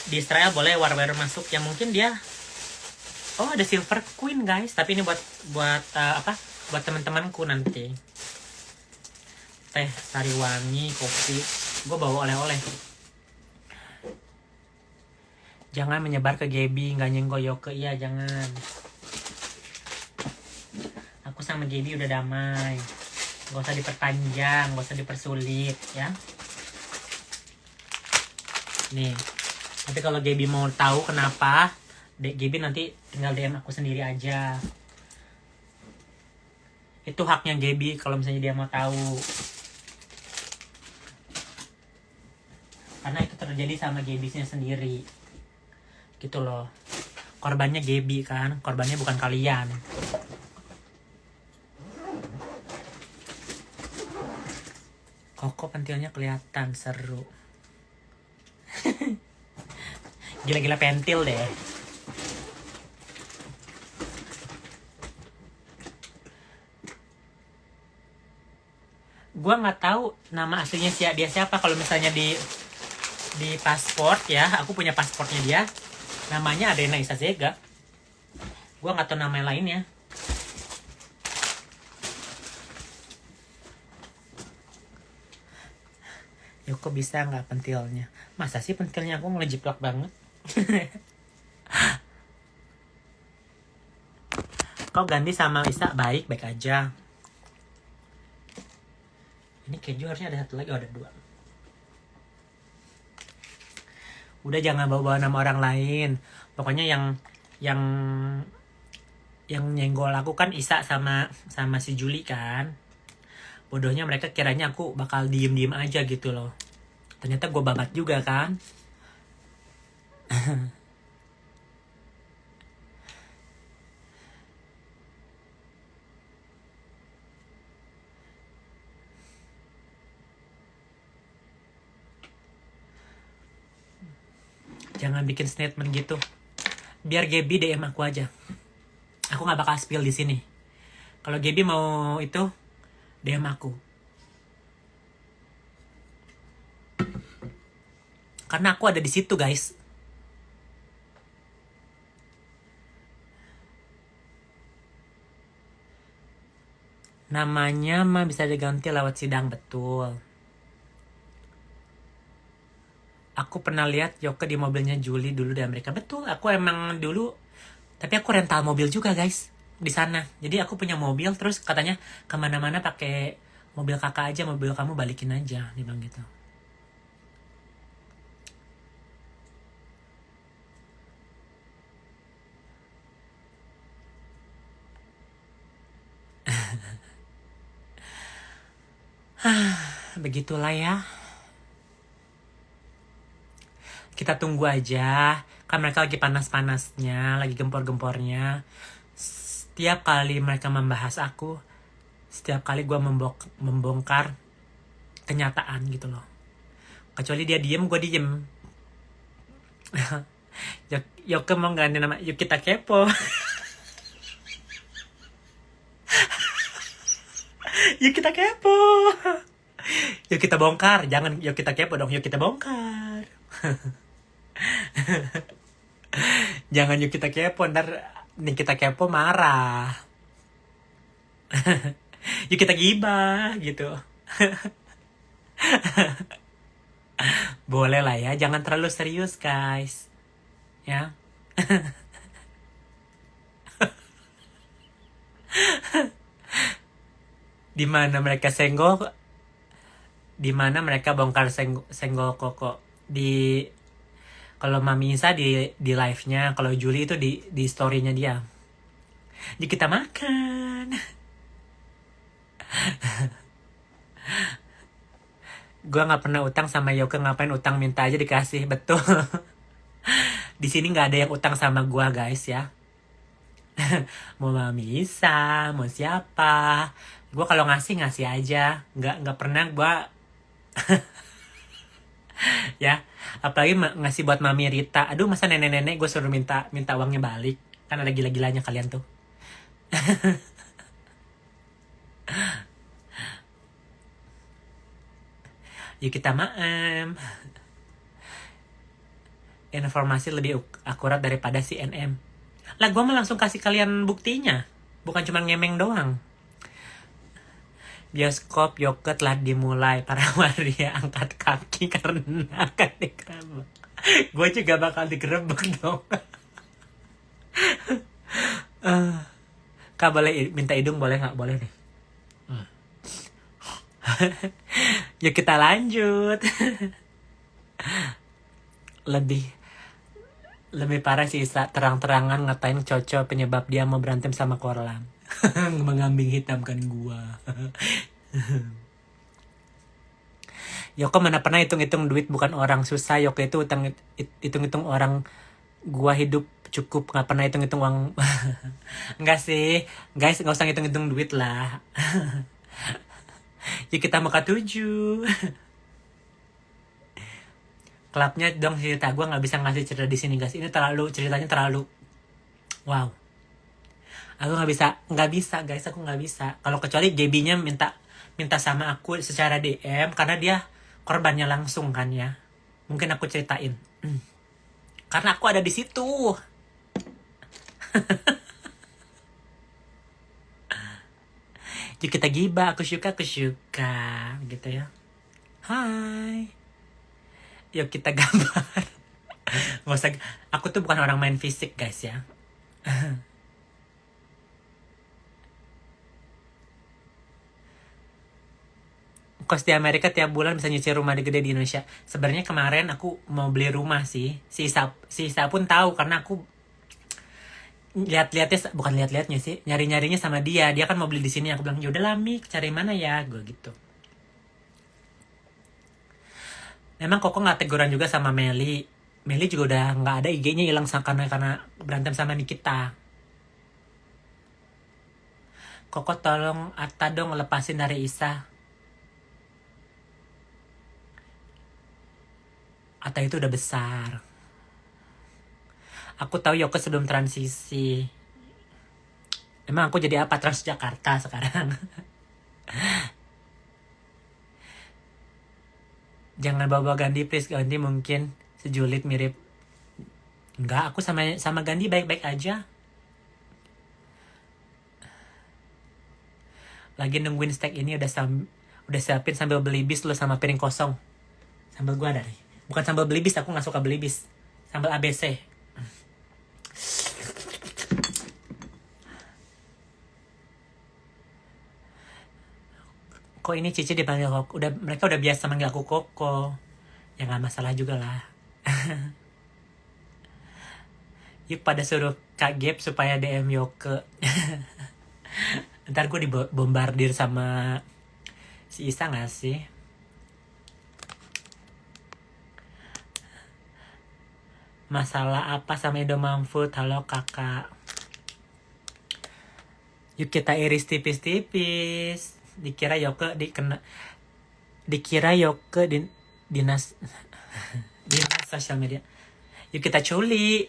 Di Israel boleh warrior masuk, ya mungkin dia ada Silver Queen guys, tapi ini buat teman-temanku nanti. Teh sari wangi, kopi, gue bawa oleh-oleh. Jangan menyebar ke Gaby, nggak nyenggol Yoke. Iya jangan. Aku sama Gaby udah damai, gak usah diperpanjang, gak usah dipersulit ya. Nih, nanti kalau Gaby mau tahu kenapa, Gaby nanti tinggal DM aku sendiri aja. Itu haknya Gaby kalau misalnya dia mau tahu. Karena itu terjadi sama Gaby-nya sendiri. Gitu loh. Korbannya Gaby kan, korbannya bukan kalian. Koko pentilnya kelihatan seru. Gila-gila pentil deh. Gua nggak tahu nama aslinya dia siapa. Kalau misalnya di paspor ya, aku punya pasportnya dia. Namanya Adena Isazega. Gua nggak tahu nama lainnya. Yoko bisa nggak pentilnya? Masa sih pentilnya aku ngelejiplak banget? Kau ganti sama Isa baik aja. Ini keju harusnya ada satu lagi. Oh, ada 2. Udah jangan bawa nama orang lain. Pokoknya yang yang nyenggol aku kan Isa sama si Juli kan. Bodohnya mereka kiranya aku bakal diem aja gitu loh. Ternyata gue babat juga kan. Jangan bikin statement gitu. Biar Gaby DM aku aja. Aku nggak bakal spill di sini. Kalau Gaby mau itu DM aku. Karena aku ada di situ, guys. Namanya mah bisa diganti lewat sidang, betul. Aku pernah lihat Yoke di mobilnya Julie dulu di Amerika. Betul, aku emang dulu. Tapi aku rental mobil juga, guys. Di sana. Jadi aku punya mobil, terus katanya kemana-mana pakai mobil kakak aja, mobil kamu balikin aja. Dia bilang gitu. Begitulah ya. Kita tunggu aja. Kan mereka lagi panas-panasnya, lagi gempor-gempornya. Setiap kali mereka membahas aku, setiap kali gue membongkar kenyataan gitu loh. Kecuali dia diem, gue diem. Yoke mau ganti nama, yuk kita kepo. Yuk kita kepo. Yuk kita bongkar. Jangan yuk kita kepo dong, yuk kita bongkar. Jangan yuk kita kepo, ntar nih kita kepo marah. Yuk kita gibah gitu. Boleh lah ya, jangan terlalu serius guys. Ya. Di mana mereka senggol, di mana mereka bongkar senggol Koko di, kalau Mami Isa di live-nya, kalau Julie itu di story-nya dia. Di kita makan. Gua nggak pernah utang sama Yoke, ngapain utang, minta aja dikasih. Betul. Di sini nggak ada yang utang sama gua guys ya. Mau Mami Isa, mau siapa, gue kalau ngasih aja, nggak pernah gue ya, apalagi ngasih buat Mami Rita. Aduh, masa nenek-nenek gue suruh minta uangnya balik, kan ada gila-gilanya kalian tuh. Yuk kita maem. Informasi lebih akurat daripada CNN. Lah gue mah langsung kasih kalian buktinya, bukan cuma ngemeng doang. Bioskop Yoke telah dimulai, para waria angkat kaki karena akan digerebek. Gue juga bakal digerebek dong. Kak boleh minta hidung, boleh nggak? Boleh deh. Yuk kita lanjut. Lebih parah sih Isa, terang-terangan ngatain Coco penyebab dia mau berantem sama Korlan. Mengambing hitamkan gua. Yoke mana pernah hitung-hitung duit, bukan orang susah. Yoke itu hitung-hitung orang. Gua hidup cukup, nggak pernah hitung-hitung uang. Enggak sih guys, nggak usah hitung-hitung duit lah. Yuk kita muka 7. Klubnya dong cerita, gue nggak bisa ngasih cerita di sini guys. Ini ceritanya terlalu wow. Aku nggak bisa guys, aku nggak bisa. Kalau kecuali Gaby-nya minta sama aku secara DM, karena dia korbannya langsung kan ya. Mungkin aku ceritain. Karena aku ada di situ. Yuk kita gibah, aku suka gitu ya. Hai. Yuk kita gambar. Nggak usah, aku tuh bukan orang main fisik guys ya. kos di Amerika tiap bulan bisa nyicil rumah gede di Indonesia. Sebenarnya kemarin aku mau beli rumah sih. Si Isa pun tahu karena aku lihat-lihatnya, bukan lihat-lihatnya sih, nyari-nyarinya sama dia. Dia kan mau beli di sini. Aku bilang, "Yaudah lah, Mik, cari mana ya?" Gue gitu. Memang Koko nggak teguran juga sama Meli. Meli juga udah nggak ada, IG-nya hilang karena berantem sama Nikita. Koko tolong Atta dong lepasin dari Isa. Atta itu udah besar. Aku tahu Yoke sebelum transisi. Emang aku jadi apa? Transjakarta sekarang. Jangan bawa Gandhi please. Gandhi mungkin sejulit mirip. Enggak, aku sama Gandhi baik-baik aja. Lagi nungguin steak ini udah siapin sambil beli bis lo sama piring kosong. Sambal gua ada nih. Bukan sambal beli bis, aku nggak suka beli bis. Sambal ABC. Kok ini Cici dipanggil Koko? Mereka udah biasa manggil aku Koko. Ya nggak masalah juga lah. Yuk pada suruh Kak Gap supaya DM Yoke. Ntar gue dibombardir sama si Isa gak sih? Masalah apa sama Indomie Food? Halo kakak. Yuk kita iris tipis-tipis. Dikira Yoke dinas sosial media. Yuk kita culi.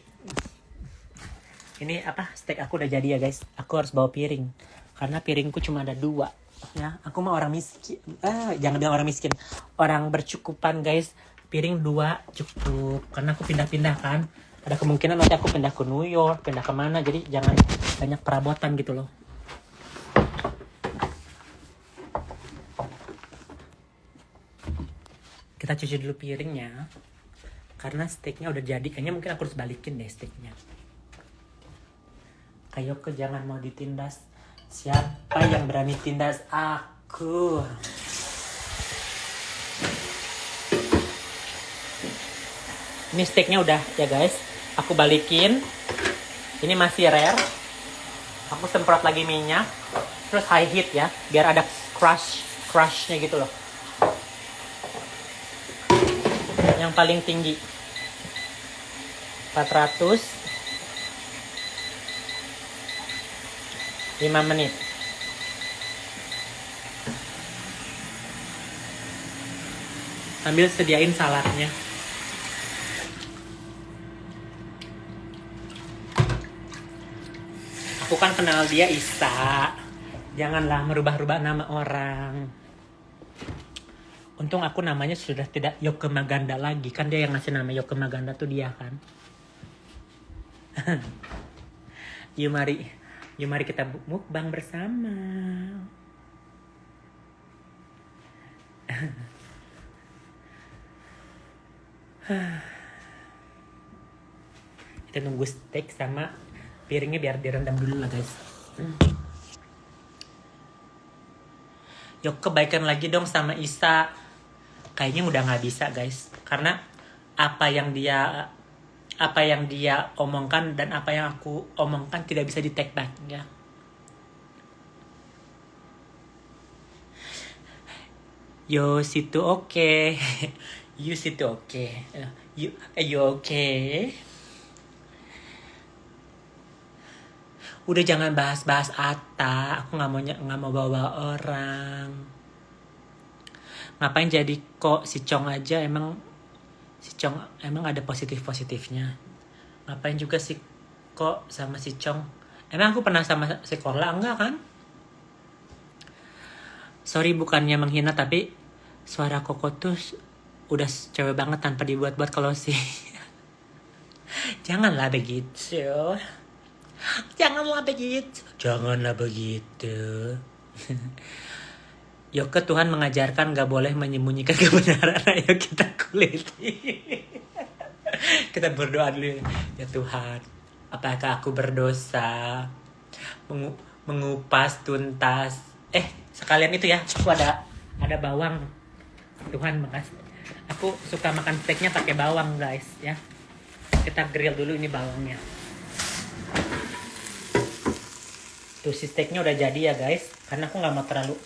Ini apa? Steak aku udah jadi ya guys. Aku harus bawa piring karena piringku cuma ada 2 ya. Aku mah orang miskin. Jangan bilang orang miskin. Orang bercukupan guys. Piring 2 cukup karena aku pindah-pindah kan. Ada kemungkinan nanti aku pindah ke New York, pindah kemana. Jadi jangan banyak perabotan gitu loh. Kita cuci dulu piringnya karena steaknya udah jadi. Kayaknya mungkin aku harus balikin deh steaknya. Kayak jangan mau ditindas. Siapa yang berani tindas aku? Ini steaknya udah ya guys. Aku balikin. Ini masih rare. Aku semprot lagi minyak. Terus high heat ya. Biar ada crushnya gitu loh. Yang paling tinggi 400 5 menit. Sambil sediain saladnya. Aku kan kenal dia Isa. Janganlah merubah-rubah nama orang. Untung aku namanya sudah tidak Yoke Maganda lagi. Kan dia yang ngasih nama Yoke Maganda tuh dia kan. Yuk mari kita mukbang bersama. Kita nunggu steak sama piringnya biar direndam dulu lah guys. Yuk kebaikan lagi dong sama Isa. Kayaknya udah nggak bisa guys. Karena apa yang dia omongkan dan apa yang aku omongkan tidak bisa di take back ya. Yo situ oke. You situ oke. You oke. Udah jangan bahas-bahas Atta. Aku nggak mau bawa orang. Ngapain jadi kok si Chong aja emang ada positifnya. Ngapain juga si kok sama si Chong? Emang aku pernah sama si Korla enggak kan? Sorry bukannya menghina tapi suara Koko tuh udah cewek banget tanpa dibuat-buat kalau sih. Janganlah begitu. Janganlah begitu. Yoke Tuhan mengajarkan gak boleh menyembunyikan kebenaran. Ayo kita kuliti. Kita berdoa dulu ya Tuhan. Apakah aku berdosa? Mengupas tuntas. Sekalian itu ya. Aku ada ada bawang. Tuhan makasih. Aku suka makan steaknya pakai bawang guys ya. Kita grill dulu ini bawangnya. Tuh si steaknya udah jadi ya guys. Karena aku nggak mau terlalu.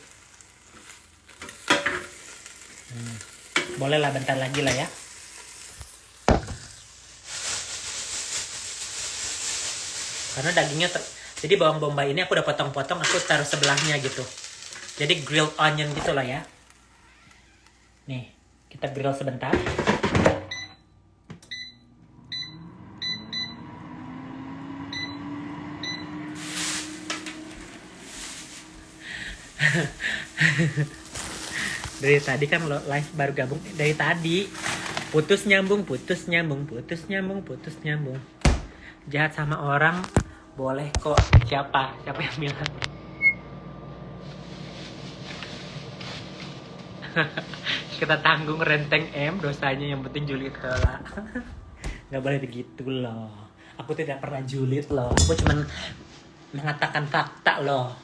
Boleh lah bentar lagi lah ya. Karena dagingnya jadi bawang bombay ini aku udah potong-potong, aku taruh sebelahnya gitu. Jadi grilled onion gitu lah ya. Nih, kita grill sebentar. Dari tadi kan lo live baru gabung. Dari tadi putus nyambung. Jahat sama orang boleh kok. Siapa yang bilang? Kita tanggung renteng M dosanya, yang penting julid lah. Nggak boleh begitu loh. Aku tidak pernah julid loh. Aku cuman mengatakan fakta loh.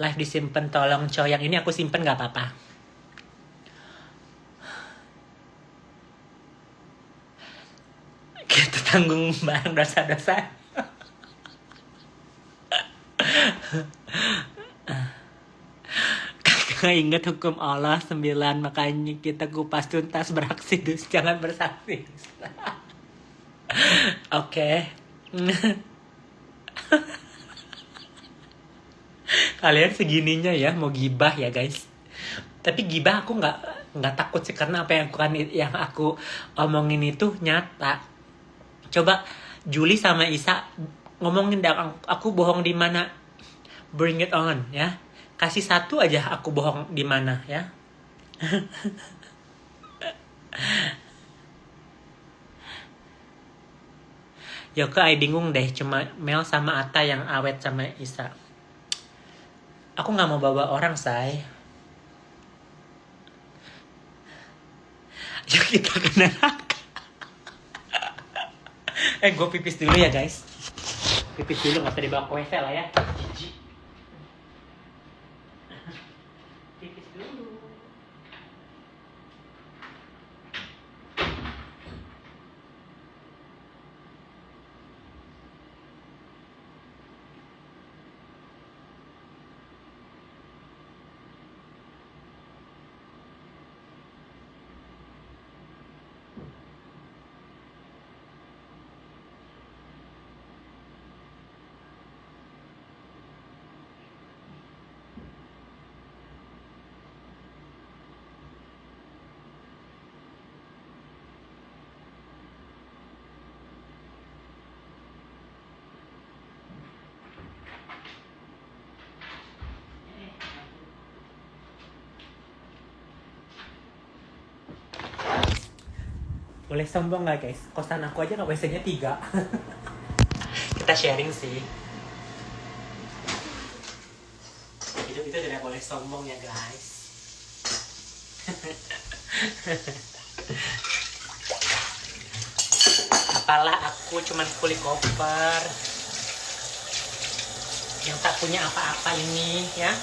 Live disimpan tolong coy. Yang ini aku simpen nggak apa-apa. Kita tanggung bareng dosa-dosa. Kakak ingat hukum Allah 9, makanya kita kupas tuntas beraksi dus, jangan bersaksi. Oke. Kalian segininya ya mau gibah ya guys. Tapi gibah aku nggak takut sih, karena apa yang aku omongin itu nyata. Coba Juli sama Isa ngomongin aku bohong di mana, bring it on ya. Kasih satu aja aku bohong di mana ya. Yoke ay bingung deh, cuma Mel sama Ata yang awet sama Isa. Aku nggak mau bawa orang, say. Yuk kita ke neraka. Gue pipis dulu ya guys. Pipis dulu, nggak usah dibawa ke WC lah ya. Pipis dulu. Boleh sombong nggak guys? Kosan aku aja nggak WC-nya 3. Kita sharing sih. Hidup itu tidak boleh sombong ya guys. Apalah aku cuman kuli koper yang tak punya apa-apa ini ya.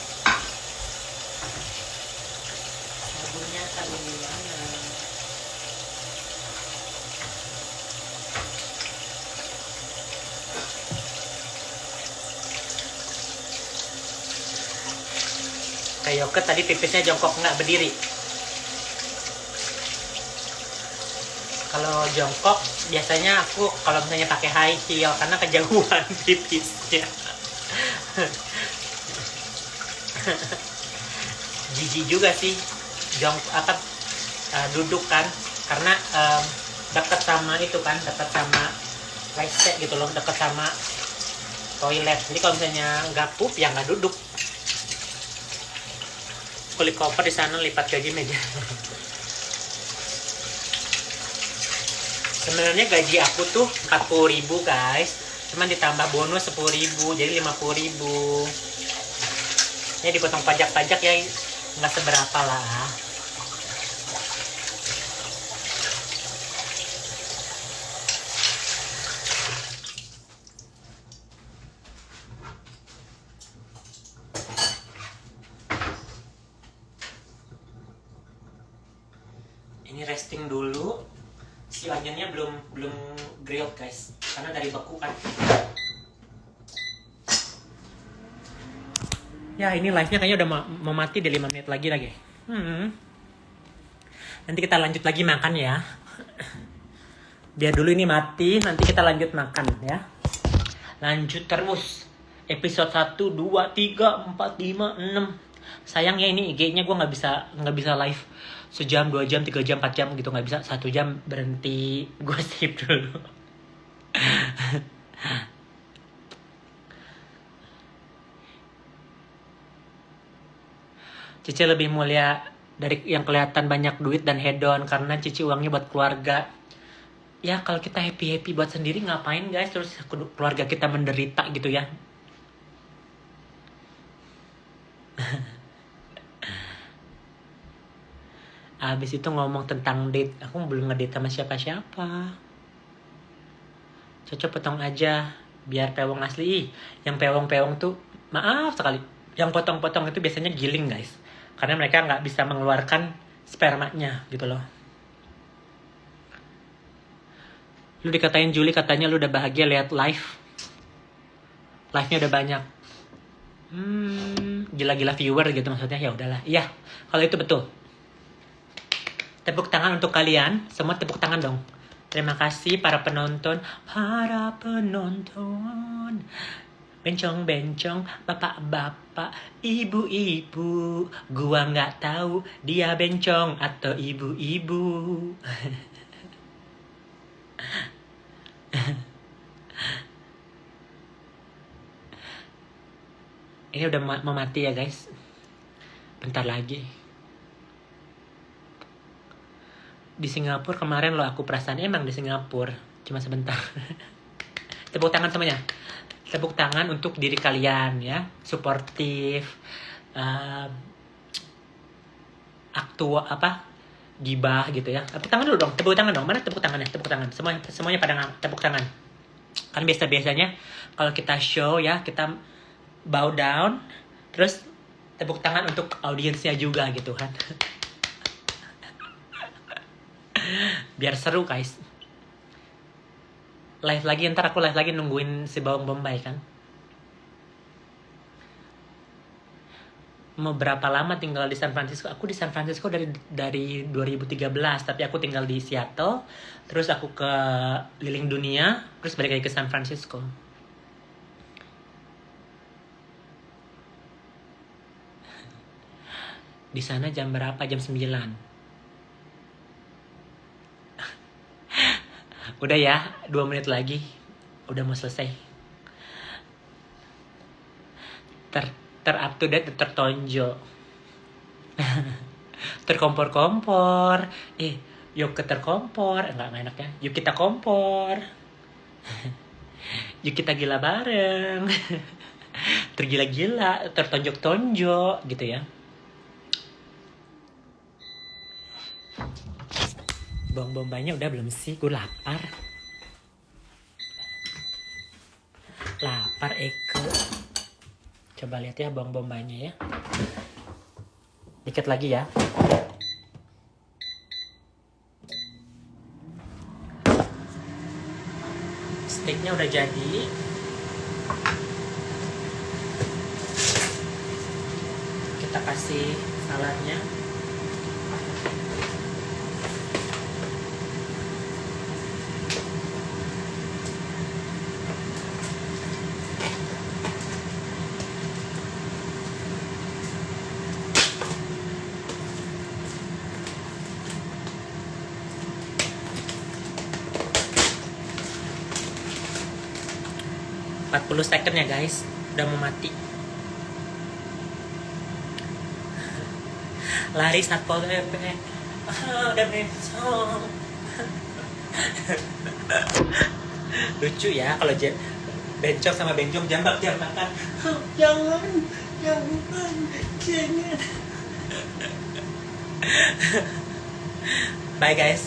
Sabunnya sabun mana? Kayak Yoke tadi pipisnya jongkok, nggak berdiri. Kalau jongkok biasanya aku kalau misalnya pakai high heel karena kejauhan pipisnya. Jijik juga sih duduk kan, karena dekat sama itu kan, dekat sama WC gitu loh, dekat sama toilet. Jadi kalau misalnya nggak pup ya nggak duduk. Kulit koper di sana lipat gaji meja. Sebenarnya gaji aku tuh 40.000 guys, cuman ditambah bonus 10.000 jadi 50.000. Ya dipotong pajak-pajak ya nggak seberapa lah. resting dulu. Si onionnya belum grilled guys, karena dari beku kan. Ya ini live-nya kayaknya udah mau mati di 5 menit lagi. Nanti kita lanjut lagi makan ya. Biar dulu ini mati, nanti kita lanjut makan ya. Lanjut terus. Episode 1, 2, 3, 4, 5, 6. Sayangnya ini IG-nya gue nggak bisa live sejam, 2 jam, 3 jam, 4 jam gitu, nggak bisa. 1 jam berhenti, gue skip dulu. Cici lebih mulia dari yang kelihatan banyak duit dan hedon, karena Cici uangnya buat keluarga. Ya kalau kita happy buat sendiri ngapain guys, terus keluarga kita menderita gitu ya. Abis itu ngomong tentang date, aku belum ngedate sama siapa-siapa. Cocok potong aja biar pewong asli. Yang pewong-pewong tuh maaf sekali, yang potong-potong itu biasanya giling guys, karena mereka nggak bisa mengeluarkan spermanya gitu loh. Lu dikatain Juli, katanya lu udah bahagia lihat live-nya udah banyak. Gila-gila viewer gitu maksudnya. Ya udahlah. Iya, kalau itu betul. Tepuk tangan untuk kalian. Semua tepuk tangan dong. Terima kasih para penonton. Para penonton. Bencong-bencong, bapak-bapak, ibu-ibu. Gua nggak tahu dia bencong atau ibu-ibu. Ini udah mau mati ya guys. Bentar lagi. Di Singapura kemarin loh aku perasaan emang di Singapura. Cuma sebentar. Tepuk tangan semuanya. Tepuk tangan untuk diri kalian ya. Suportif. Aktua apa? Gibah gitu ya. Tepuk tangan dulu dong. Tepuk tangan dong. Mana tepuk tangannya? Tepuk tangan. Semuanya pada tepuk tangan. Kan biasanya kalau kita show ya, kita bow down, terus tepuk tangan untuk audiensnya juga gitu kan. Biar seru guys. Live lagi, ntar aku live lagi nungguin si Bawang Bombay kan. Mau berapa lama tinggal di San Francisco? Aku di San Francisco dari 2013, tapi aku tinggal di Seattle, terus aku ke keliling dunia, terus balik lagi ke San Francisco. Di sana jam berapa? Jam 9. Udah ya, 2 menit lagi. Udah mau selesai. Up to date, tertonjol. Terkompor-kompor. Yuk ke terkompor. Enggak enak ya. Yuk kita kompor. Yuk kita gila bareng. Tergila-gila, tertonjok-tonjok gitu ya. Bawang bombaynya udah belum sih? Gue lapar. Lapar Eke. Coba lihat ya bawang bombaynya ya. Dikit lagi ya. Steaknya udah jadi. Kita kasih saladnya. Empat 40 second ya guys. Udah mau mati. Lari satpol PP. Udah bencong. Lucu ya kalau bencong sama bencong jambak-jambakan. Jangan. Bye guys.